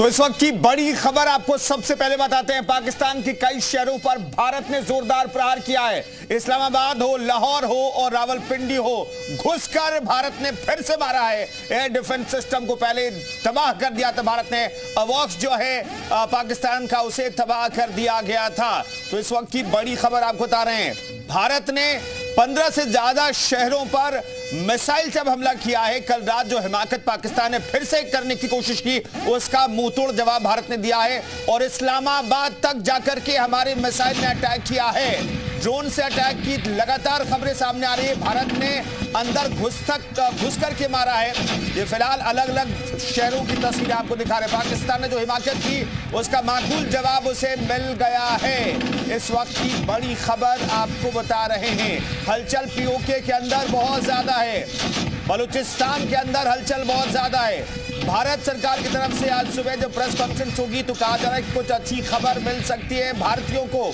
तो इस वक्त की बड़ी खबर आपको सबसे पहले बताते हैं। पाकिस्तान के कई शहरों पर भारत ने जोरदार प्रहार किया है। इस्लामाबाद हो, लाहौर हो और रावलपिंडी हो, घुसकर भारत ने फिर से मारा है। एयर डिफेंस सिस्टम को पहले तबाह कर दिया था भारत ने। अवॉक्स जो है पाकिस्तान का, उसे तबाह कर दिया गया था। तो इस वक्त की बड़ी खबर आपको बता रहे हैं, भारत ने 15 से ज्यादा शहरों पर मिसाइल से हमला किया है। कल रात जो हिमाकत पाकिस्तान ने फिर से करने की कोशिश की, उसका मुंहतोड़ जवाब भारत ने दिया है और इस्लामाबाद तक जाकर के हमारे मिसाइल ने अटैक किया है। ड्रोन से अटैक की लगातार खबरें सामने आ रही है। भारत ने अंदर घुस करके मारा है। ये फिलहाल अलग अलग शहरों की तस्वीरें आपको दिखा रहे हैं। पाकिस्तान ने जो हिमाकत की, उसका माकूल जवाब उसे मिल गया है। इस वक्त की बड़ी खबर आपको बता रहे हैं। हलचल पीओके के अंदर बहुत ज्यादा है, बलूचिस्तान के अंदर हलचल बहुत ज्यादा है। भारत सरकार की तरफ से आज सुबह जो प्रेस कॉन्फ्रेंस होगी तो कहा जा रहा है कि कुछ अच्छी खबर मिल सकती है भारतीयों को।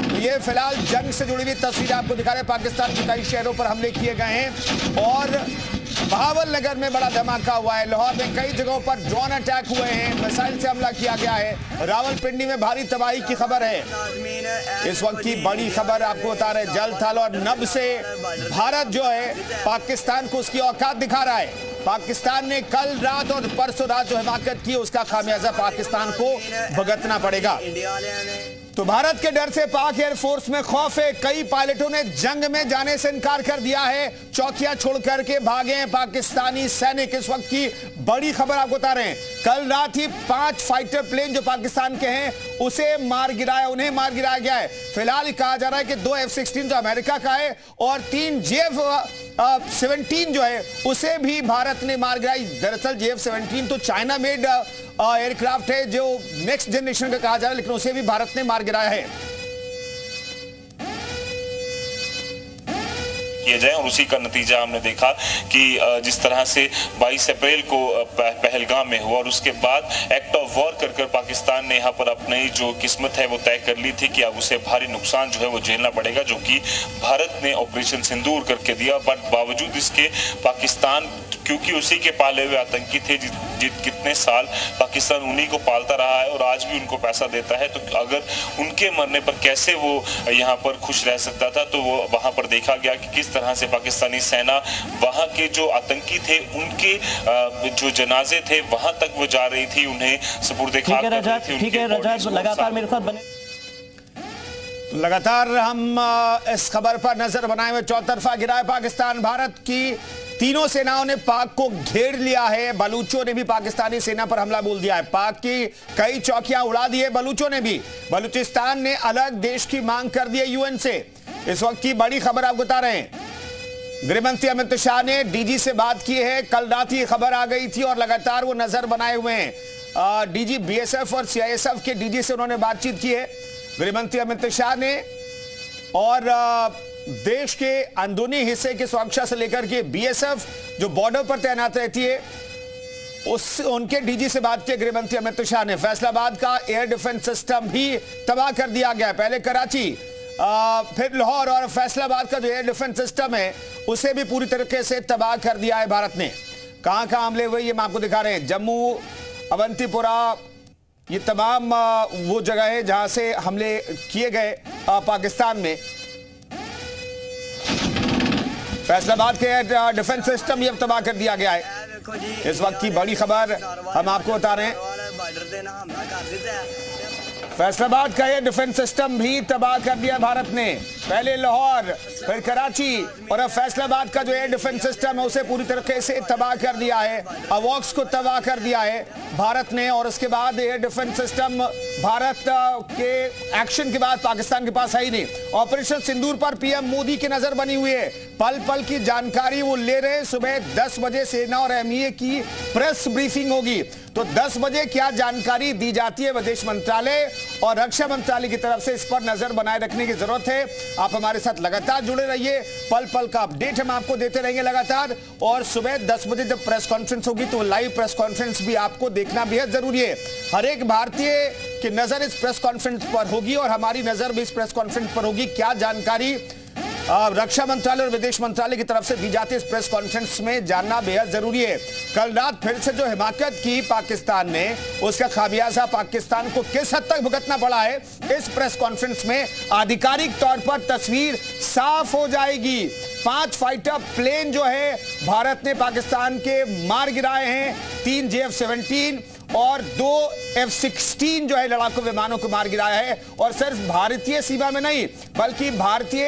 तो ये फिलहाल जंग से जुड़ी हुई तस्वीरें आपको दिखा रहे हैं। पाकिस्तान के कई शहरों पर हमले किए गए हैं और बहावल नगर में बड़ा धमाका हुआ है। लाहौर में कई जगहों पर ड्रोन अटैक हुए हैं, मिसाइल से हमला किया गया है। रावलपिंडी में भारी तबाही की खबर है। इस वक्त की बड़ी खबर आपको बता रहे हैं, जल थल और नभ से भारत जो है पाकिस्तान को उसकी औकात दिखा रहा है। पाकिस्तान ने कल रात और परसों रात जो हिमाकत की, उसका खामियाजा पाकिस्तान को भुगतना पड़ेगा। तो भारत के डर से पाक एयरफोर्स में खौफ है। कई पायलटों ने जंग में जाने से इनकार कर दिया है। चौकियां छोड़ करके भागे हैं पाकिस्तानी सैनिक। इस वक्त की बड़ी खबर आपको बता रहे हैं, कल रात ही 5 फाइटर प्लेन जो पाकिस्तान के हैं उन्हें मार गिराया गया है। फिलहाल कहा जा रहा है कि 2 F-16 जो अमेरिका का है और 3 JF-17 जो है उसे भी भारत ने मार गिराई। दरअसल JF-17 तो चाइना मेड एयरक्राफ्ट है जो नेक्स्ट जनरेशन का कहा जा रहा है, लेकिन उसे भी भारत ने मार गिराया है। किए जाए और उसी का नतीजा हमने देखा कि जिस तरह से 22 अप्रैल को पहलगाम में हुआ और उसके बाद एक्ट ऑफ वॉर कर पाकिस्तान ने यहाँ पर अपनी जो किस्मत है वो तय कर ली थी कि अब उसे भारी नुकसान जो है वो झेलना पड़ेगा, जो कि भारत ने ऑपरेशन सिंदूर करके दिया। बट बावजूद इसके पाकिस्तान, क्योंकि उसी के पाले हुए आतंकी थे, कितने साल पाकिस्तान उन्हीं को पालता रहा है और आज भी उनको पैसा देता है, तो अगर उनके मरने पर कैसे वो यहाँ पर खुश रह सकता था। तो वो वहाँ पर देखा गया कि किस तरह से पाकिस्तानी सेना वहाँ के जो आतंकी थे उनके जो जनाजे थे वहाँ तक वो जा रही थी, उन्हें सुपुर्द खाक कर रही थी। ठीक है रजात, लगातार मेरे साथ बने। लगातार हम इस खबर पर नजर बनाए हुए चौतरफा गिरा है पाकिस्तान। भारत की तीनों सेनाओं ने पाक को घेर लिया है। बलूचों ने भी पाकिस्तानी सेना पर हमला बोल दिया है। पाक की कई चौकियां उड़ा दी है बलूचों ने भी। बलूचिस्तान ने अलग देश की मांग कर दी है यूएन से। इस वक्त की बड़ी खबर आपको बता रहे हैं, गृहमंत्री अमित शाह ने डीजी से बात की है। कल रात ही खबर आ गई थी और लगातार वो नजर बनाए हुए हैं। डीजी बीएसएफ और सीआईएसएफ के डीजी से उन्होंने बातचीत की है गृहमंत्री अमित शाह ने, और देश के अंदरूनी हिस्से की सुरक्षा से लेकर के बीएसएफ जो बॉर्डर पर तैनात रहती है उनके डीजी से बात की गृहमंत्री अमित शाह ने। फैसलाबाद का एयर डिफेंस सिस्टम भी तबाह कर दिया गया। पहले कराची, फिर लाहौर और फैसलाबाद का जो एयर डिफेंस सिस्टम है उसे भी पूरी तरीके से तबाह कर दिया है भारत ने। कहां कहां हमले हुए ये मैं आपको दिखा रहे हैं। जम्मू, अवंतीपुरा, ये तमाम वो जगह है जहां से हमले किए गए पाकिस्तान में। फैसलाबाद के डिफेंस सिस्टम ये तबाह कर दिया गया है। इस वक्त की बड़ी खबर हम आपको बता रहे हैं, फैसलाबाद का ये डिफेंस सिस्टम भी तबाह कर दिया भारत ने। पहले लाहौर, फिर कराची और अब फैसलाबाद का जो एयर डिफेंस सिस्टम है उसे पूरी तरीके से तबाह कर दिया है। अवॉक्स को तबाह कर दिया है भारत ने। और उसके बाद एयर डिफेंस सिस्टम भारत के एक्शन के बाद पाकिस्तान के पास है ही नहीं। ऑपरेशन सिंदूर पर पीएम मोदी की नजर बनी हुई है। पल पल की जानकारी वो ले रहे हैं। सुबह 10 बजे सेना और एमईए की प्रेस ब्रीफिंग होगी, तो 10 बजे क्या जानकारी दी जाती है विदेश मंत्रालय और रक्षा मंत्रालय की तरफ से, इस पर नजर बनाए रखने की जरूरत है। आप हमारे साथ लगातार जुड़े रहिए, पल पल का अपडेट हम आपको देते रहेंगे लगातार। और सुबह 10 बजे जब प्रेस कॉन्फ्रेंस होगी तो लाइव प्रेस कॉन्फ्रेंस भी आपको देखना बेहद जरूरी है। हर एक भारतीय की नजर इस प्रेस कॉन्फ्रेंस पर होगी और हमारी नजर भी इस प्रेस कॉन्फ्रेंस पर होगी। क्या जानकारी रक्षा मंत्रालय और विदेश मंत्रालय की तरफ से दी जाती इस प्रेस कॉन्फ्रेंस में जानना बेहद जरूरी है। कल रात फिर से जो हिमाकत की पाकिस्तान ने, उसका खामियाजा पाकिस्तान को किस हद तक भुगतना पड़ा है, इस प्रेस कॉन्फ्रेंस में आधिकारिक तौर पर तस्वीर साफ हो जाएगी। 5 फाइटर प्लेन जो है भारत ने पाकिस्तान के मार गिराए हैं, 3 JF-17 और 2 F-16 जो है लड़ाकू विमानों को मार गिराया है। और सिर्फ भारतीय सीमा में नहीं बल्कि भारतीय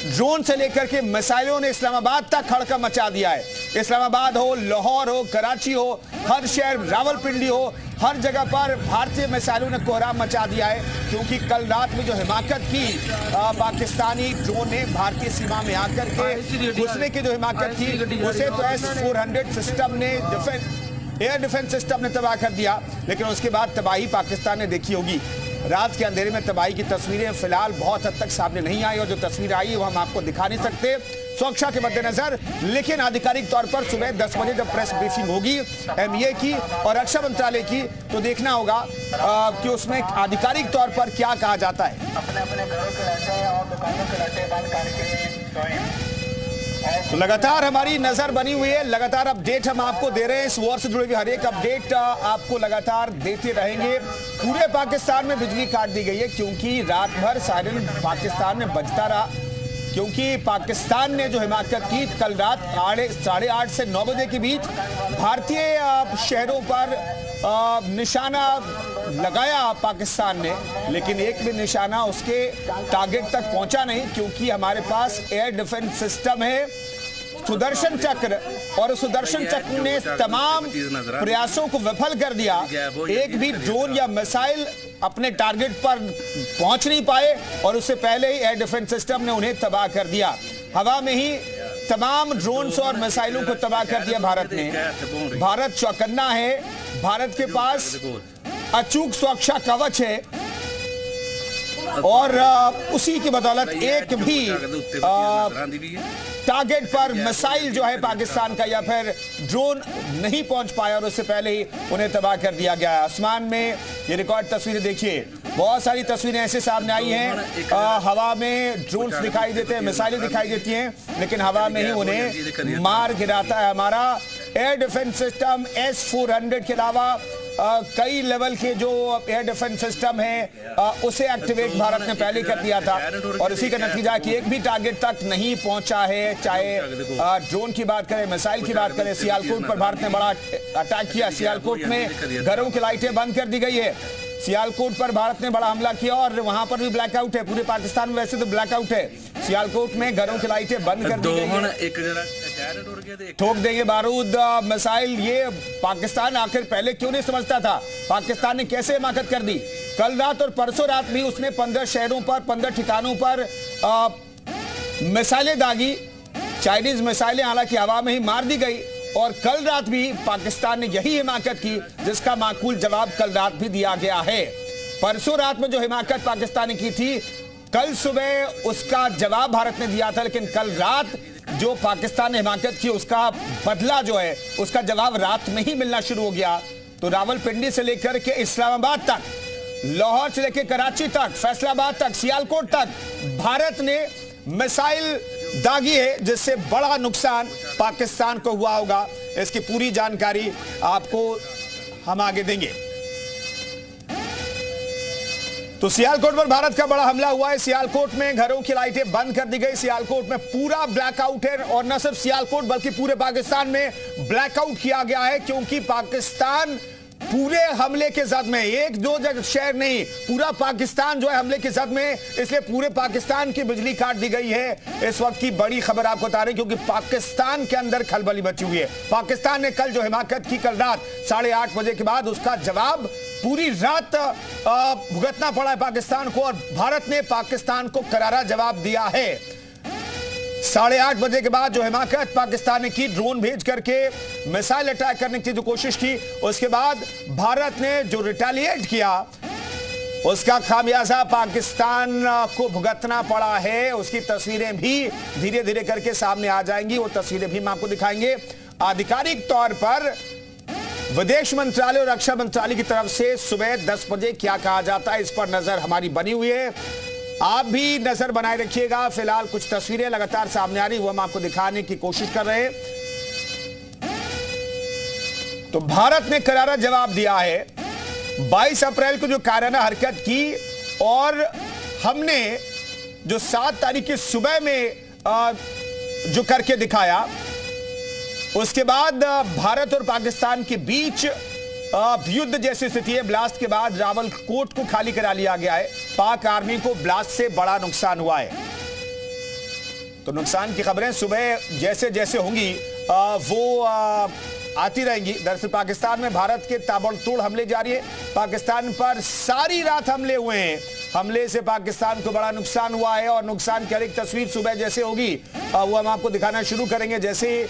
ड्रोन से लेकर के मिसाइलों ने इस्लामाबाद तक हड़कंप मचा दिया है। इस्लामाबाद हो, लाहौर हो, कराची हो, हर शहर, रावलपिंडी हो, हर जगह पर भारतीय मिसाइलों ने कोहराम मचा दिया है। क्योंकि कल रात में जो हिमाकत की पाकिस्तानी ड्रोन ने भारतीय सीमा में आकर के घुसने की जो हिमाकत की, उसे तो S-400 सिस्टम ने, एयर डिफेंस सिस्टम ने तबाह कर दिया। लेकिन उसके बाद तबाही पाकिस्तान ने देखी होगी। रात के अंधेरे में तबाही की तस्वीरें फिलहाल बहुत हद तक सामने नहीं आई, और जो तस्वीर आई है वो हम आपको दिखा नहीं सकते सुरक्षा के मद्देनजर। लेकिन आधिकारिक तौर पर सुबह 10 बजे जब प्रेस ब्रीफिंग होगी MA की और रक्षा मंत्रालय की, तो देखना होगा कि उसमें आधिकारिक तौर पर क्या कहा जाता है। अपने घरों के रहते हैं और दुकानों के रहते बंद करके तो लगातार हमारी नजर बनी हुई है, लगातार अपडेट हम आपको दे रहे हैं। इस वॉर से जुड़े हुए हर एक अपडेट आपको लगातार देते रहेंगे। पूरे पाकिस्तान में बिजली काट दी गई है क्योंकि रात भर सायरन पाकिस्तान में बजता रहा। क्योंकि पाकिस्तान ने जो हिमाकत की कल रात 8:30 से 9 बजे के बीच भारतीय शहरों पर निशाना लगाया पाकिस्तान ने, लेकिन एक भी निशाना उसके टारगेट तक पहुंचा नहीं। क्योंकि हमारे पास एयर डिफेंस सिस्टम है सुदर्शन चक्र, और उस सुदर्शन चक्र ने तमाम प्रयासों को विफल कर दिया। एक भी ड्रोन या मिसाइल अपने टारगेट पर पहुंच नहीं पाए, और उससे पहले ही एयर डिफेंस सिस्टम ने उन्हें तबाह कर दिया। हवा में ही तमाम ड्रोन्स और मिसाइलों को तबाह कर दिया भारत ने। भारत चौकन्ना है, भारत के पास अचूक सुरक्षा कवच है, और उसी की बदौलत एक भी टारगेट पर मिसाइल जो है पाकिस्तान का या फिर ड्रोन नहीं पहुंच पाया, और उससे पहले ही उन्हें तबाह कर दिया गया। आसमान में ये रिकॉर्ड तस्वीरें देखिए, बहुत सारी तस्वीरें ऐसे सामने आई हैं। हवा में ड्रोन्स दिखाई देते हैं, मिसाइलें दिखाई देती हैं, लेकिन हवा में ही उन्हें मार गिराता है हमारा एयर डिफेंस सिस्टम। S-400 के अलावा कई लेवल के जो एयर डिफेंस सिस्टम है उसे एक्टिवेट भारत ने पहले कर दिया था, और इसी का नतीजा कि एक भी टारगेट तक नहीं पहुंचा है। चाहे ड्रोन की बात करें, मिसाइल की बात करें। सियालकोट पर भारत ने बड़ा अटैक किया, सियालकोट में घरों की लाइटें बंद कर दी गई है। सियालकोट पर भारत ने बड़ा हमला किया और वहां पर भी ब्लैकआउट है। पूरे पाकिस्तान में वैसे तो ब्लैकआउट है, सियालकोट में घरों की लाइटें बंद कर दी गई है। ठोक देंगे बारूद, मिसाइल, ये पाकिस्तान आखिर पहले क्यों नहीं समझता था? पाकिस्तान ने कैसे हिमाकत कर दी? कल रात और परसों रात भी उसने 15 शहरों पर, 15 ठिकानों पर मिसाइलें दागी। चाइनीज मिसाइलें हालांकि हवा में ही मार दी गई, और कल रात भी पाकिस्तान ने यही हिमाकत की, जिसका माकूल जवाब कल रात भी दिया गया है। परसों रात में जो हिमाकत पाकिस्तान ने की थी, कल सुबह उसका जवाब भारत ने दिया था, लेकिन कल रात जो पाकिस्तान ने हिमाकत की उसका बदला जो है, उसका जवाब रात में ही मिलना शुरू हो गया। तो रावलपिंडी से लेकर के इस्लामाबाद तक, लाहौर से लेकर कराची तक, फैसलाबाद तक, सियालकोट तक भारत ने मिसाइल दागी है, जिससे बड़ा नुकसान पाकिस्तान को हुआ होगा। इसकी पूरी जानकारी आपको हम आगे देंगे। तो सियालकोट पर भारत का बड़ा हमला हुआ है। सियालकोट में घरों की लाइटें बंद कर दी गई। सियालकोट में पूरा ब्लैकआउट है, और न सिर्फ सियालकोट बल्कि पूरे पाकिस्तान में ब्लैकआउट किया गया है। क्योंकि पाकिस्तान पूरे हमले के जद में, एक दो जगह शहर नहीं, पूरा पाकिस्तान जो है हमले के जद में, इसलिए पूरे पाकिस्तान की बिजली काट दी गई है। इस वक्त की बड़ी खबर आपको बता रहे हैं, क्योंकि पाकिस्तान के अंदर खलबली मची हुई है। पाकिस्तान ने कल जो हिमाकत की, कल रात 8:30 बजे के बाद, उसका जवाब पूरी रात भुगतना पड़ा है पाकिस्तान को, और भारत ने पाकिस्तान को करारा जवाब दिया है। 8:30 बजे के बाद जो हिमाकत पाकिस्तान ने की, ड्रोन भेज करके मिसाइल अटैक करने की जो कोशिश की, उसके बाद भारत ने जो रिटेलिएट किया, उसका खामियाजा पाकिस्तान को भुगतना पड़ा है। उसकी तस्वीरें भी धीरे धीरे करके सामने आ जाएंगी, वो तस्वीरें भी हम आपको दिखाएंगे। आधिकारिक तौर पर विदेश मंत्रालय और रक्षा मंत्रालय की तरफ से सुबह 10 बजे क्या कहा जाता है, इस पर नजर हमारी बनी हुई है। आप भी नजर बनाए रखिएगा। फिलहाल कुछ तस्वीरें लगातार सामने आ रही, वो हम आपको दिखाने की कोशिश कर रहे हैं। तो भारत ने करारा जवाब दिया है 22 अप्रैल को जो कायराना हरकत की, और हमने जो 7 तारीख की सुबह में जो करके दिखाया, उसके बाद भारत और पाकिस्तान के बीच युद्ध जैसी स्थिति है। ब्लास्ट के बाद रावलकोट को खाली करा लिया गया है। पाक आर्मी को ब्लास्ट से बड़ा नुकसान हुआ है। तो नुकसान की खबरें सुबह जैसे जैसे होंगी वो आती रहेंगी। दरअसल पाकिस्तान में भारत के ताबड़तोड़ हमले जारी है। पाकिस्तान पर सारी रात हमले हुए हैं। हमले से पाकिस्तान को बड़ा नुकसान हुआ है, और नुकसान की एक तस्वीर सुबह जैसे होगी वो हम आपको दिखाना शुरू करेंगे। जैसे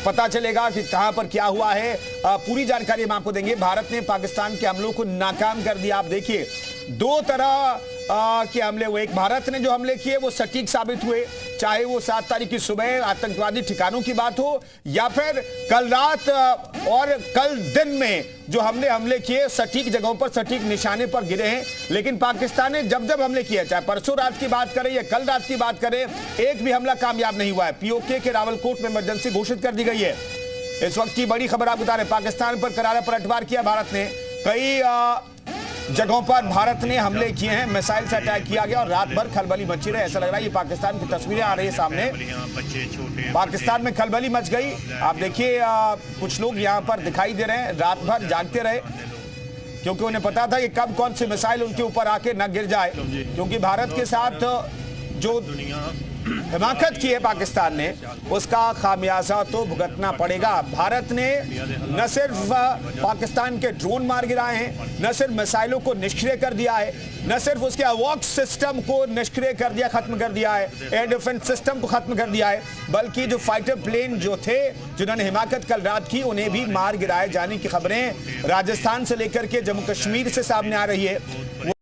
पता चलेगा कि कहां पर क्या हुआ है, पूरी जानकारी हम आपको देंगे। भारत ने पाकिस्तान के हमलों को नाकाम कर दिया। आप देखिए, 2 तरह के हमले हुए। एक, भारत ने जो हमले किए वो सटीक साबित हुए, चाहे वो 7 तारीख की सुबह आतंकवादी ठिकानों की बात हो, या फिर कल रात और कल दिन में जो हमले किए सटीक जगहों पर, सटीक निशाने पर गिरे हैं। लेकिन पाकिस्तान ने जब जब हमले किए, चाहे परसों रात की बात करें या कल रात की बात करें, एक भी हमला कामयाब नहीं हुआ है। पीओके के रावलकोट में इमरजेंसी घोषित कर दी गई है। इस वक्त की बड़ी खबर आप बता रहे हैं, पाकिस्तान पर करारा पलटवार किया भारत ने। कई जगहों पर भारत ने हमले किए हैं, मिसाइल से अटैक किया गया और रात भर खलबली मची रही। ऐसा लग रहा है, ये पाकिस्तान की तस्वीरें आ रही है सामने। पाकिस्तान में खलबली मच गई। आप देखिए, कुछ लोग यहाँ पर दिखाई दे रहे हैं, रात भर जागते रहे, क्योंकि उन्हें पता था कि कब कौन सी मिसाइल उनके ऊपर आके न गिर जाए। क्योंकि भारत के साथ जो हिमाकत की है पाकिस्तान ने, उसका खामियाजा तो भुगतना पड़ेगा। भारत ने न सिर्फ पाकिस्तान के ड्रोन मार गिराए हैं, न सिर्फ मिसाइलों को निष्क्रिय कर दिया है, न सिर्फ उसके अवॉक्स सिस्टम को निष्क्रिय कर दिया, खत्म कर दिया है, एयर डिफेंस सिस्टम को खत्म कर दिया है, बल्कि जो फाइटर प्लेन जो थे जिन्होंने हिमाकत कल रात की, उन्हें भी मार गिराए जाने की खबरें राजस्थान से लेकर के जम्मू कश्मीर से सामने आ रही है।